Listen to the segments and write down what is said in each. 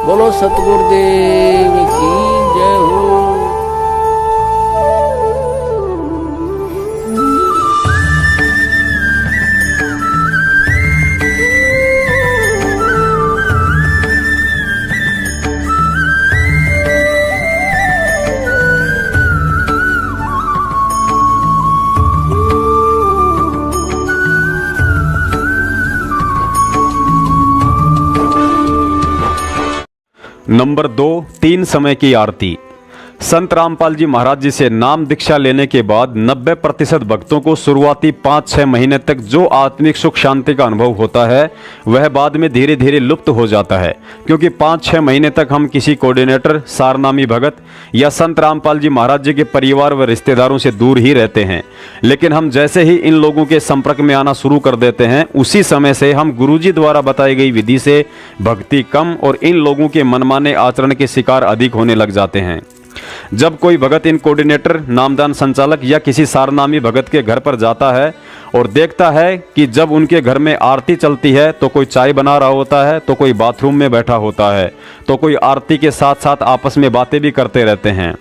बोलो सतगुरुदेव की जय हो। नंबर 2, 3 समय की आरती। संत रामपाल जी महाराज जी से नाम दीक्षा लेने के बाद 90% भक्तों को शुरुआती 5-6 महीने तक जो आत्मिक सुख शांति का अनुभव होता है वह बाद में धीरे धीरे लुप्त हो जाता है, क्योंकि 5-6 महीने तक हम किसी कोऑर्डिनेटर, सारनामी भगत या संत रामपाल जी महाराज जी के परिवार व रिश्तेदारों से दूर ही रहते हैं। लेकिन हम जैसे ही इन लोगों के संपर्क में आना शुरू कर देते हैं, उसी समय से हम गुरुजी द्वारा बताई गई विधि से भक्ति कम और इन लोगों के मनमाने आचरण के शिकार अधिक होने लग जाते हैं। जब कोई भगत इन कोऑर्डिनेटर, नामदान संचालक या किसी सारनामी भगत के घर पर जाता है और देखता है कि जब उनके घर में आरती चलती है तो कोई चाय बना रहा होता है, तो कोई बाथरूम में बैठा होता है, तो कोई आरती के साथ साथ आपस में बातें भी करते रहते हैं,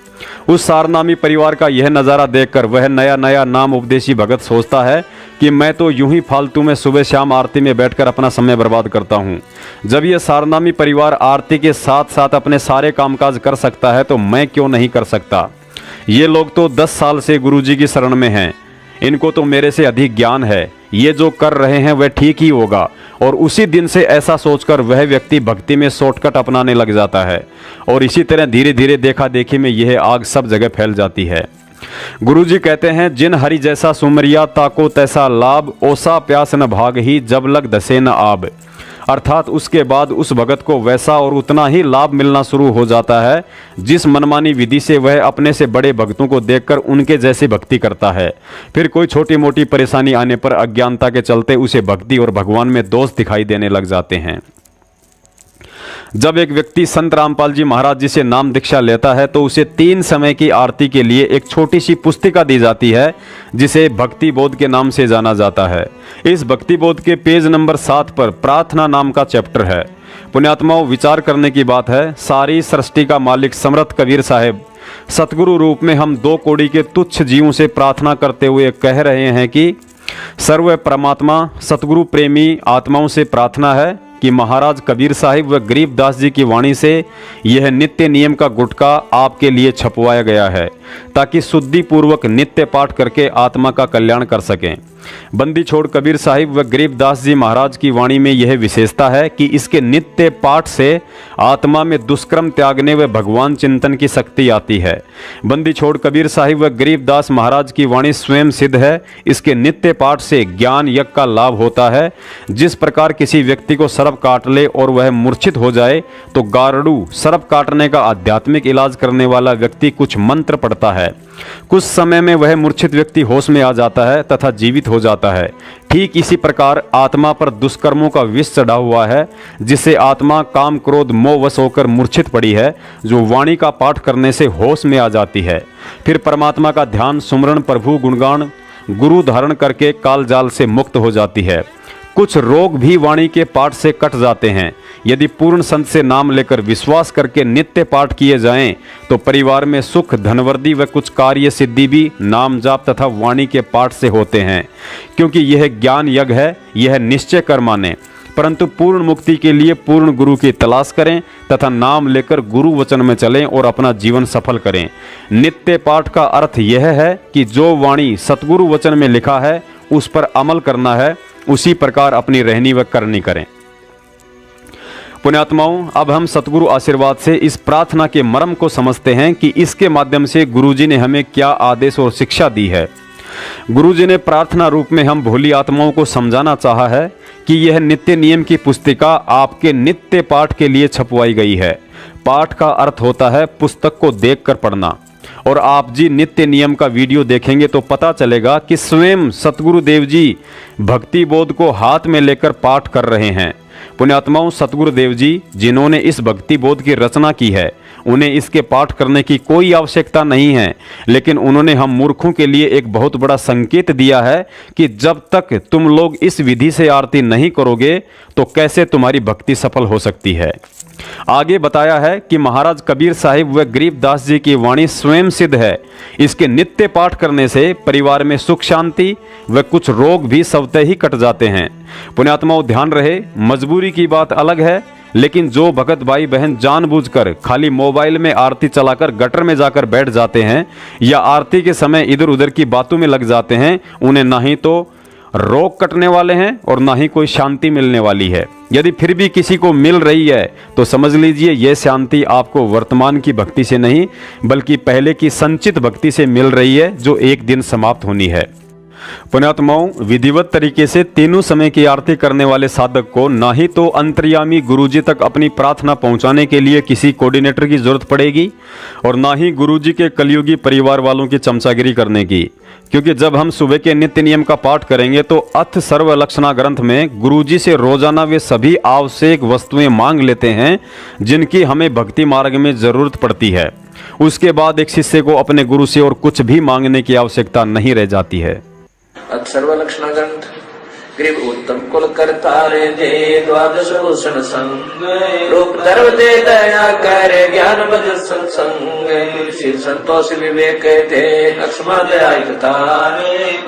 उस सारनामी परिवार का यह नज़ारा देखकर वह नया नया नाम उपदेशी भगत सोचता है कि मैं तो यूं ही फालतू में सुबह शाम आरती में बैठकर अपना समय बर्बाद करता हूं। जब यह सारनामी परिवार आरती के साथ साथ अपने सारे कामकाज कर सकता है तो मैं क्यों नहीं कर सकता। ये लोग तो 10 साल से गुरुजी की शरण में हैं, इनको तो मेरे से अधिक ज्ञान है, ये जो कर रहे हैं वह ठीक ही होगा। और उसी दिन से ऐसा सोचकर वह व्यक्ति भक्ति में शॉर्टकट अपनाने लग जाता है और इसी तरह धीरे धीरे देखा देखी में यह आग सब जगह फैल जाती है। गुरुजी कहते हैं, जिन हरि जैसा सुमरिया ताको तैसा लाभ, ओसा प्यास न भाग ही जब लग दसे न आब। अर्थात उसके बाद उस भगत को वैसा और उतना ही लाभ मिलना शुरू हो जाता है जिस मनमानी विधि से वह अपने से बड़े भक्तों को देखकर उनके जैसी भक्ति करता है। फिर कोई छोटी मोटी परेशानी आने पर अज्ञानता के चलते उसे भक्ति और भगवान में दोष दिखाई देने लग जाते हैं। जब एक व्यक्ति संत रामपाल जी महाराज जी से नाम दीक्षा लेता है तो उसे 3 समय की आरती के लिए एक छोटी सी पुस्तिका दी जाती है जिसे भक्ति बोध के नाम से जाना जाता है। इस भक्ति बोध के पेज नंबर 7 पर प्रार्थना नाम का चैप्टर है। पुण्यात्माओं, विचार करने की बात है, सारी सृष्टि का मालिक समर्थ कबीर साहब सतगुरु रूप में हम 2 कौड़ी के तुच्छ जीवों से प्रार्थना करते हुए कह रहे हैं कि सर्व परमात्मा सतगुरु प्रेमी आत्माओं से प्रार्थना है कि महाराज कबीर साहिब व गरीबदास जी की वाणी से यह नित्य नियम का गुटका आपके लिए छपवाया गया है ताकि शुद्धि पूर्वक नित्य पाठ करके आत्मा का कल्याण कर सकें। बंदी छोड़ कबीर साहिब व गरीबदास जी महाराज की वाणी में यह विशेषता है कि इसके नित्य पाठ से आत्मा में दुष्कर्म त्यागने व भगवान चिंतन की शक्ति आती है। बंदी छोड़ कबीर साहिब व गरीबदास महाराज की वाणी स्वयं सिद्ध है। इसके नित्य पाठ से ज्ञान यज्ञ का लाभ होता है। जिस प्रकार किसी व्यक्ति को सर्प काट ले और वह मूर्छित हो जाए तो गारड़ू सर्प काटने का आध्यात्मिक इलाज करने वाला व्यक्ति कुछ मंत्र पढ़ता है, कुछ समय में वह मूर्छित व्यक्ति होश में आ जाता है तथा जीवित हो जाता है। ठीक इसी प्रकार आत्मा पर दुष्कर्मों का विष चढ़ा हुआ है जिससे आत्मा काम क्रोध मोह वश होकर मूर्छित पड़ी है, जो वाणी का पाठ करने से होश में आ जाती है। फिर परमात्मा का ध्यान, सुमरण, प्रभु गुणगान, गुरु धारण करके काल जाल से मुक्त हो जाती है। कुछ रोग भी वाणी के पाठ से कट जाते हैं। यदि पूर्ण संत से नाम लेकर विश्वास करके नित्य पाठ किए जाएं तो परिवार में सुख, धनवृद्धि व कुछ कार्य सिद्धि भी नाम जाप तथा वाणी के पाठ से होते हैं। क्योंकि यह ज्ञान यज्ञ है, यह निश्चय कर माने। परंतु पूर्ण मुक्ति के लिए पूर्ण गुरु की तलाश करें तथा नाम लेकर गुरु वचन में चलें और अपना जीवन सफल करें। नित्य पाठ का अर्थ यह है कि जो वाणी सतगुरु वचन में लिखा है उस पर अमल करना है, उसी प्रकार अपनी रहनी व करनी करें। पुण्यात्माओं, अब हम सतगुरु आशीर्वाद से इस प्रार्थना के मर्म को समझते हैं कि इसके माध्यम से गुरुजी ने हमें क्या आदेश और शिक्षा दी है। गुरुजी ने प्रार्थना रूप में हम भोली आत्माओं को समझाना चाहा है कि यह नित्य नियम की पुस्तिका आपके नित्य पाठ के लिए छपवाई गई है। पाठ का अर्थ होता है पुस्तक को देखकर पढ़ना। और आप जी नित्य नियम का वीडियो देखेंगे तो पता चलेगा कि स्वयं सतगुरु देव जी भक्ति बोध को हाथ में लेकर पाठ कर रहे हैं। पुण्यात्माओं, सतगुरु देव जी जिन्होंने इस भक्ति बोध की रचना की है उन्हें इसके पाठ करने की कोई आवश्यकता नहीं है, लेकिन उन्होंने हम मूर्खों के लिए एक बहुत बड़ा संकेत दिया है कि जब तक तुम लोग इस विधि से आरती नहीं करोगे तो कैसे तुम्हारी भक्ति सफल हो सकती है। आगे बताया है कि महाराज कबीर साहिब व गरीबदास जी की वाणी स्वयं सिद्ध है। इसके नित्य पाठ करने से परिवार में सुख शांति व कुछ रोग भी स्वतः ही कट जाते हैं। पुण्यात्माओं, ध्यान रहे, मजबूरी की बात अलग है, लेकिन जो भगत भाई बहन जानबूझकर खाली मोबाइल में आरती चलाकर गटर में जाकर बैठ जाते हैं या आरती के समय इधर उधर की बातों में लग जाते हैं, उन्हें ना ही तो रोग कटने वाले हैं और ना ही कोई शांति मिलने वाली है। यदि फिर भी किसी को मिल रही है तो समझ लीजिए यह शांति आपको वर्तमान की भक्ति से नहीं बल्कि पहले की संचित भक्ति से मिल रही है, जो एक दिन समाप्त होनी है। पुण्यात्माओं, विधिवत तरीके से तीनों समय की आरती करने वाले साधक को ना ही तो अंतर्यामी गुरुजी तक अपनी प्रार्थना पहुंचाने के लिए किसी कोऑर्डिनेटर की जरूरत पड़ेगी और ना ही गुरुजी के कलयुगी परिवार वालों की चमचागिरी करने की, क्योंकि जब हम सुबह के नित्य नियम का पाठ करेंगे तो अथ सर्व लक्षणा ग्रंथ में गुरुजी से रोजाना वे सभी आवश्यक वस्तुएं मांग लेते हैं जिनकी हमें भक्ति मार्ग में जरूरत पड़ती है। उसके बाद एक शिष्य को अपने गुरु से और कुछ भी मांगने की आवश्यकता नहीं रह जाती है। सर्वलक्षण ग्रंथ ग्रीव उत्तम कुल करता रे दे द्वादश भूषण संग रूप धर्म दे दया कर ज्ञान बज सत्संग श्री संतोष विवेक दे लक्ष्मण दया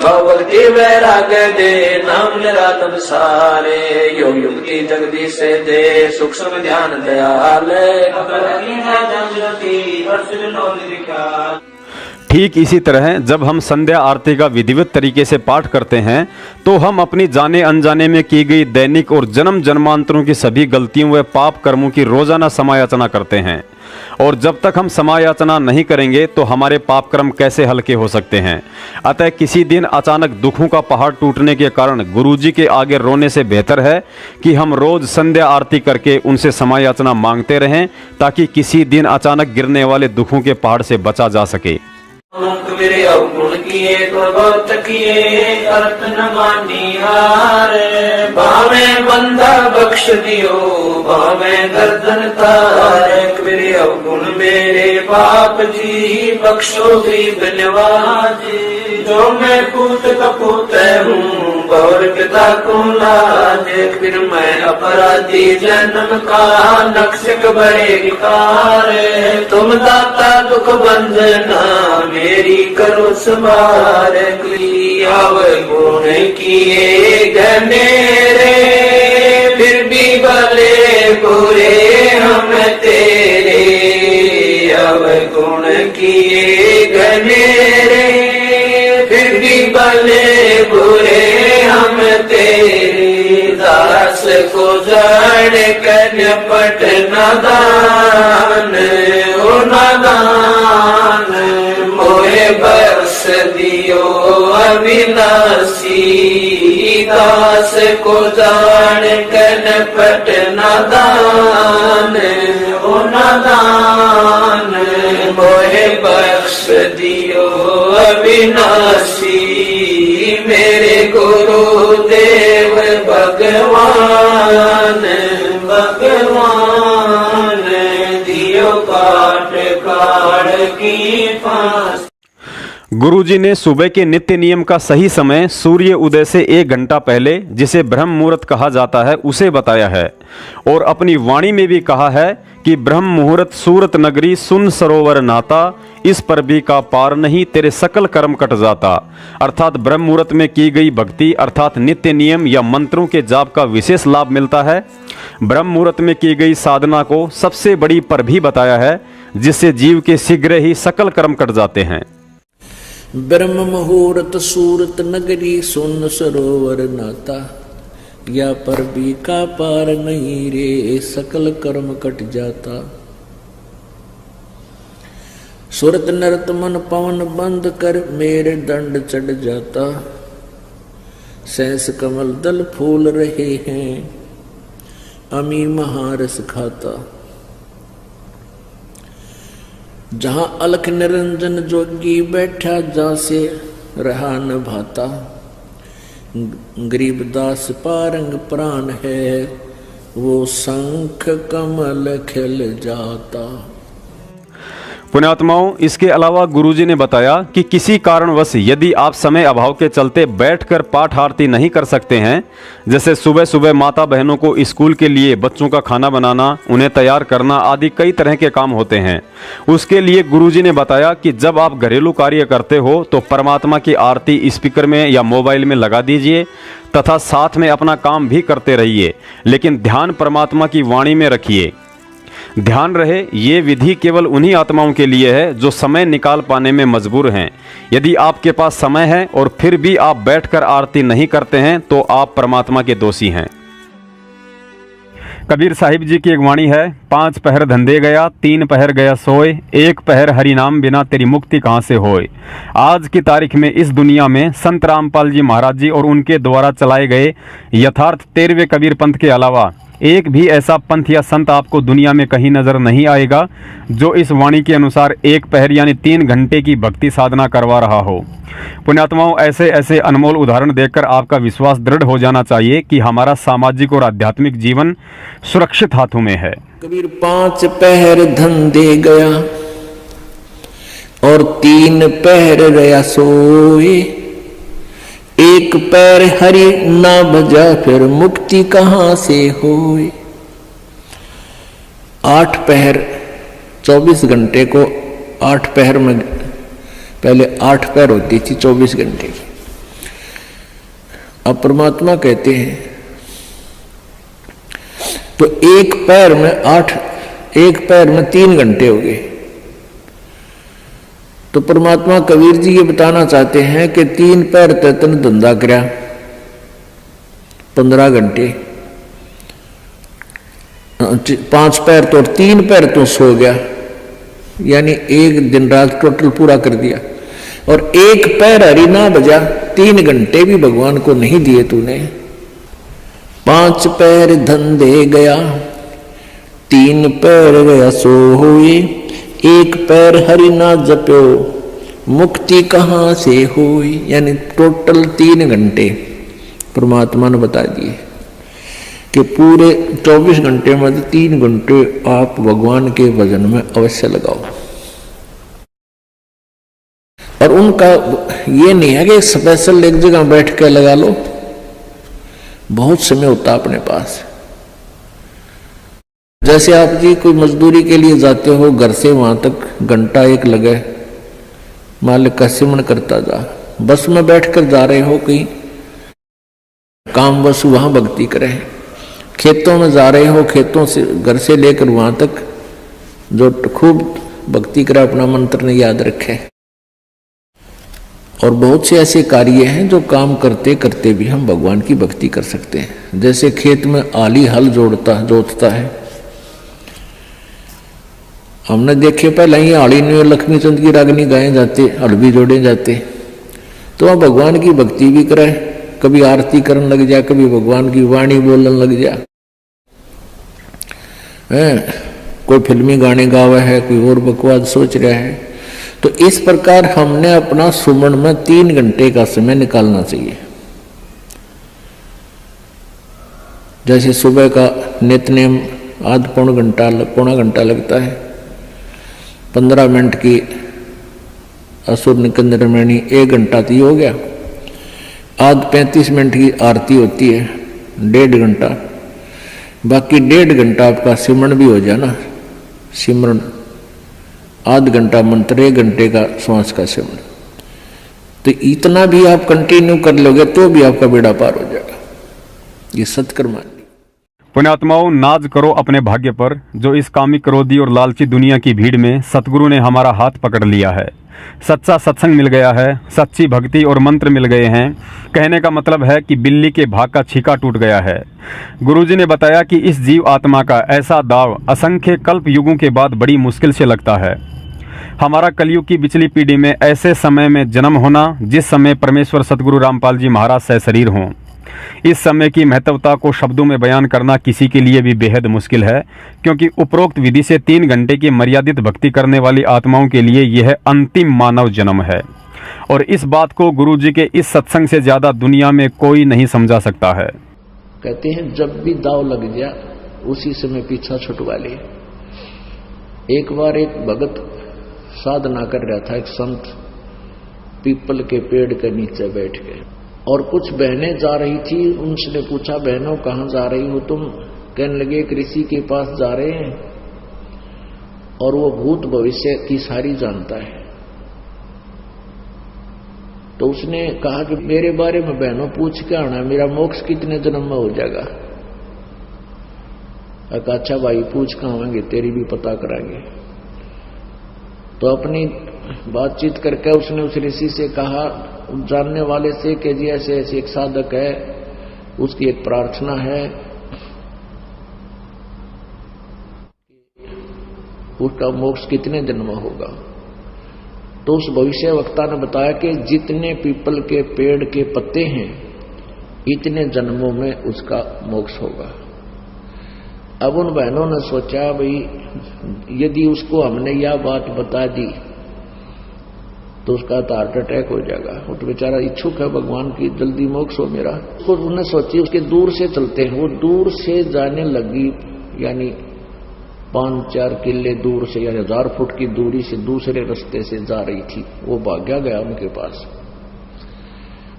भगवती वैराग दे नाम निरातन सारे योग युक्ति जगदीश दे सूक्ष्म ध्यान दयाल ठीक इसी तरह जब हम संध्या आरती का विधिवत तरीके से पाठ करते हैं तो हम अपनी जाने अनजाने में की गई दैनिक और जन्म जन्मांतरों की सभी गलतियों व पाप कर्मों की रोजाना समायाचना करते हैं। और जब तक हम समायाचना नहीं करेंगे तो हमारे पाप कर्म कैसे हल्के हो सकते हैं। अतः किसी दिन अचानक दुखों का पहाड़ टूटने के कारण गुरुजी के आगे रोने से बेहतर है कि हम रोज संध्या आरती करके उनसे समायाचना मांगते रहें, ताकि किसी दिन अचानक गिरने वाले दुखों के पहाड़ से बचा जा सके। मेरे अवगुण किए तो बहुत किए अर्थ न मानी हार भावे बंदा बख्श दियो भावे गर्दन तार मेरे अवगुण मेरे बाप जी बख्शो गरीब नवाजी जो मैं पूत कपूत हूँ और पिता को लाज फिर मैं अपराधी जन्म का नक्शक बड़े विकार तुम दाता दुख बंधना मेरी करो संभार गुण किए घनेरे फिर भी भले बुरे हम तेरे गुण किए घनेरे फिर भी भले बुरे हम तेरे दास को जान कर पट नादान ओ नादान मोहे बरस दियो अविनाशी दास को जान कर पट नादान ओ नादान मोहे बरस दियो अविनाशी मेरे गुरु देव भगवान भगवान दियो काट काट की फांस। गुरुजी ने सुबह के नित्य नियम का सही समय सूर्य उदय से 1 घंटा पहले, जिसे ब्रह्म मुहूर्त कहा जाता है, उसे बताया है और अपनी वाणी में भी कहा है कि ब्रह्म मुहूर्त सूरत नगरी सुन सरोवर नाता इस पर भी का पार नहीं तेरे सकल कर्म कट जाता। अर्थात ब्रह्म मुहूर्त में की गई भक्ति अर्थात नित्य नियम या मंत्रों के जाप का विशेष लाभ मिलता है। ब्रह्म मुहूर्त में की गई साधना को सबसे बड़ी पर भी बताया है, जिससे जीव के शीघ्र ही सकल कर्म कट जाते हैं। ब्रह्म मुहूर्त सूरत नगरी सुन सरोवर नाता या पर भी का पार नहीं रे सकल कर्म कट जाता। सुरत नरत मन पवन बंद कर मेरे दंड चढ़ जाता। सहस कमल दल फूल रहे हैं अमी महारस खाता। जहां अलख निरंजन जोगी बैठा जा से रहा न भाता। गरीबदास पारंग प्राण है वो शंख कमल खिल जाता। पुण्यात्माओं, इसके अलावा गुरुजी ने बताया कि किसी कारणवश यदि आप समय अभाव के चलते बैठकर पाठ आरती नहीं कर सकते हैं, जैसे सुबह सुबह माता बहनों को स्कूल के लिए बच्चों का खाना बनाना, उन्हें तैयार करना आदि कई तरह के काम होते हैं, उसके लिए गुरुजी ने बताया कि जब आप घरेलू कार्य करते हो तो परमात्मा की आरती स्पीकर में या मोबाइल में लगा दीजिए तथा साथ में अपना काम भी करते रहिए, लेकिन ध्यान परमात्मा की वाणी में रखिए। ध्यान रहे, ये विधि केवल उन्हीं आत्माओं के लिए है जो समय निकाल पाने में मजबूर हैं। यदि आपके पास समय है और फिर भी आप बैठकर आरती नहीं करते हैं तो आप परमात्मा के दोषी हैं। कबीर साहिब जी की एक वाणी है, 5 पहर धंधे गया, 3 पहर गया सोए, 1 पहर हरि नाम बिना तेरी मुक्ति कहाँ से होए। आज की तारीख में इस दुनिया में संत रामपाल जी महाराज जी और उनके द्वारा चलाए गए यथार्थ 13वें कबीर पंथ के अलावा एक भी ऐसा पंथ या संत आपको दुनिया में कहीं नजर नहीं आएगा जो इस वाणी के अनुसार 1 पहर यानी 3 घंटे की भक्ति साधना करवा रहा हो। पुण्यात्माओं, ऐसे ऐसे अनमोल उदाहरण देखकर आपका विश्वास दृढ़ हो जाना चाहिए कि हमारा सामाजिक और आध्यात्मिक जीवन सुरक्षित हाथों में है। कबीर 5 पहर धंधे गया और 3 पहर गया सोए, 1 पैर हरि ना भजा फिर मुक्ति कहां से होए। 8 पहर 24 घंटे को 8 पहर में, पहले 8 पहर होती थी 24 घंटे की। अब परमात्मा कहते हैं तो 1 पैर में 8, 1 पैर में 3 घंटे हो गए। तो परमात्मा कबीर जी ये बताना चाहते हैं कि 3 पैर तन धंधा करया 15 घंटे, 5 पैर तो 3 पैर तो सो गया, यानी 1 दिन रात टोटल पूरा कर दिया। और 1 पैर हरि ना बजा, 3 घंटे भी भगवान को नहीं दिए तूने। 5 पैर धंधे गया, 3 पैर गया सो हुए, 1 पैर हरि ना जप्यो मुक्ति कहां से हुई। यानी टोटल 3 घंटे परमात्मा ने बता दिए कि पूरे 24 घंटे में 3 घंटे आप भगवान के भजन में अवश्य लगाओ। और उनका ये नहीं है कि स्पेशल एक जगह बैठ के लगा लो, बहुत समय होता अपने पास। जैसे आप जी कोई मजदूरी के लिए जाते हो, घर से वहां तक घंटा 1 लगे, मालिक का सिमरण करता जा। बस में बैठकर जा रहे हो कहीं काम, बस वहां भक्ति करें। खेतों में जा रहे हो, खेतों से घर से लेकर वहां तक जो खूब भक्ति करे, अपना मंत्र ने याद रखे। और बहुत से ऐसे कार्य हैं जो काम करते करते भी हम भगवान की भक्ति कर सकते हैं। जैसे खेत में आली हल जोतता है, हमने देखे पहले ही आली में लक्ष्मी चंद की रागनी गाए जाते, हल भी जोड़े जाते। तो वह भगवान की भक्ति भी करे, कभी आरती करने लग जाए, कभी भगवान की वाणी बोलने लग जाए। कोई फिल्मी गाने गावा है, कोई और बकवास सोच रहा है। तो इस प्रकार हमने अपना सुमन में 3 घंटे का समय निकालना चाहिए। जैसे सुबह का नित्यनेम आध पौना घंटा लगता है, 15 मिनट की असुर निकंदन मणि 1 घंटा तो हो गया। आध 35 मिनट की आरती होती है, 1.5 घंटा। बाकी 1.5 घंटा आपका सिमरन भी हो जाए ना, सिमरन आध घंटा मंत्र, 1 घंटे का श्वास का सिमरन। तो इतना भी आप कंटिन्यू कर लोगे तो भी आपका बेड़ा पार हो जाएगा। ये सत्कर्म। पुण्यात्माओं, नाज करो अपने भाग्य पर, जो इस कामिक, क्रोधी और लालची दुनिया की भीड़ में सतगुरु ने हमारा हाथ पकड़ लिया है। सच्चा सत्संग मिल गया है, सच्ची भक्ति और मंत्र मिल गए हैं। कहने का मतलब है कि बिल्ली के भाग का छीका टूट गया है। गुरुजी ने बताया कि इस जीव आत्मा का ऐसा दाव असंख्य कल्प युगों के बाद बड़ी मुश्किल से लगता है। हमारा कलयुग की पिछली पीढ़ी में ऐसे समय में जन्म होना जिस समय परमेश्वर सतगुरु रामपाल जी महाराज सशरीर हों। इस समय की महत्वता को शब्दों में बयान करना किसी के लिए भी बेहद मुश्किल है, क्योंकि उपरोक्त विधि से 3 घंटे की मर्यादित भक्ति करने वाली आत्माओं के लिए यह अंतिम मानव जन्म है। और इस बात को गुरुजी के इस सत्संग से ज्यादा दुनिया में कोई नहीं समझा सकता है। कहते हैं जब भी दाव लग गया उसी समय पीछा छुटवा ले। एक बार एक भगत साधना कर रहा था एक संत पीपल के पेड़ के नीचे बैठ के, और कुछ बहनें जा रही थी। उनसे पूछा, बहनों कहाँ जा रही हो तुम? कहने लगे एक ऋषि के पास जा रहे हैं और वो भूत भविष्य की सारी जानता है। तो उसने कहा कि मेरे बारे में बहनों पूछ के आना, मेरा मोक्ष कितने जन्म में हो जाएगा? अच्छा भाई पूछ के आवेंगे, तेरी भी पता कराएंगे। तो अपनी बातचीत करके उसने उस ऋषि से कहा, जानने वाले से कि जी ऐसे ऐसे एक साधक है, उसकी एक प्रार्थना है, उसका मोक्ष कितने जन्म होगा? तो उस भविष्य वक्ता ने बताया कि जितने पीपल के पेड़ के पत्ते हैं इतने जन्मों में उसका मोक्ष होगा। अब उन बहनों ने सोचा, भाई यदि उसको हमने यह बात बता दी तो उसका तो हार्ट अटैक हो जाएगा, वो तो बेचारा इच्छुक है भगवान की जल्दी मोक्ष हो मेरा। तो उन्होंने सोची उसके दूर से चलते हैं। वो दूर से जाने लगी, यानी 5-4 किले दूर से, यानी 1000 फुट की दूरी से दूसरे रास्ते से जा रही थी। वो भाग्या गया उनके पास,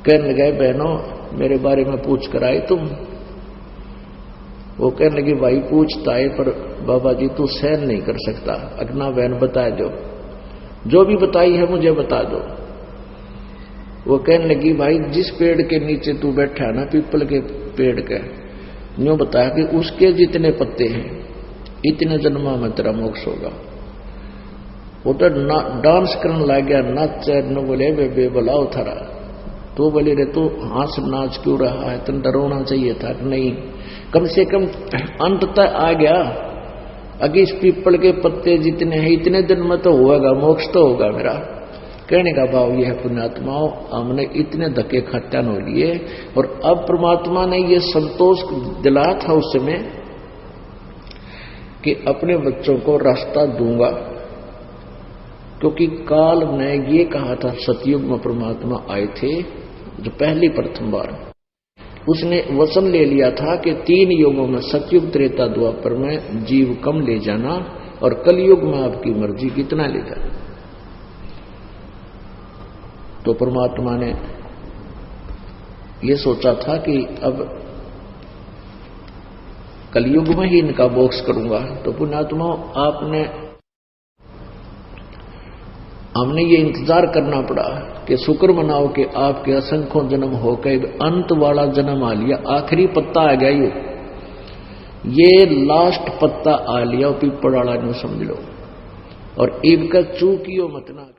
कहने लगे, बहनों मेरे बारे में पूछ कर आए तुम? वो कहने लगी, भाई पूछता है पर बाबा जी तू सहन नहीं कर सकता, अगना बहन बता दो, जो भी बताई है मुझे बता दो। वो कहने लगी, भाई जिस पेड़ के नीचे तू बैठा है ना, पीपल के पेड़ के, यूं बताया कि उसके जितने पत्ते हैं इतने जन्मा में तेरा मोक्ष होगा। वो तो डांस करने लग गया, नाच न बोले बे बुलाओ थारा। तो बोले रे तू हाथ नाच क्यों रहा है, तुम डरोना चाहिए था कि नहीं, कम से कम अंत तक आ गया। अगर इस पीपल के पत्ते जितने हैं इतने दिन में तो होगा, मोक्ष तो होगा मेरा। कहने का भाव यह है, पुण्यात्माओं हमने इतने धक्के खट्टन हो लिए और अब परमात्मा ने यह संतोष दिलाया था उस समय कि अपने बच्चों को रास्ता दूंगा, क्योंकि काल ने ये कहा था, सतयुग में परमात्मा आए थे जो पहली प्रथम बार, उसने वचन ले लिया था कि 3 युगों में, सतयुग त्रेता द्वापर में जीव कम ले जाना और कलयुग में आपकी मर्जी कितना ले जाना। तो परमात्मा ने यह सोचा था कि अब कलयुग में ही इनका मोक्ष करूंगा। तो पुण्यात्मा हमने ये इंतजार करना पड़ा कि शुक्र मनाओ कि आपके असंख्यों जन्म होकर अंत वाला जन्म आ लिया, आखिरी पत्ता आ गया, ये लास्ट पत्ता आ लिया, पीपल वाला नहीं समझ लो। और इनका चूकियो मत ना।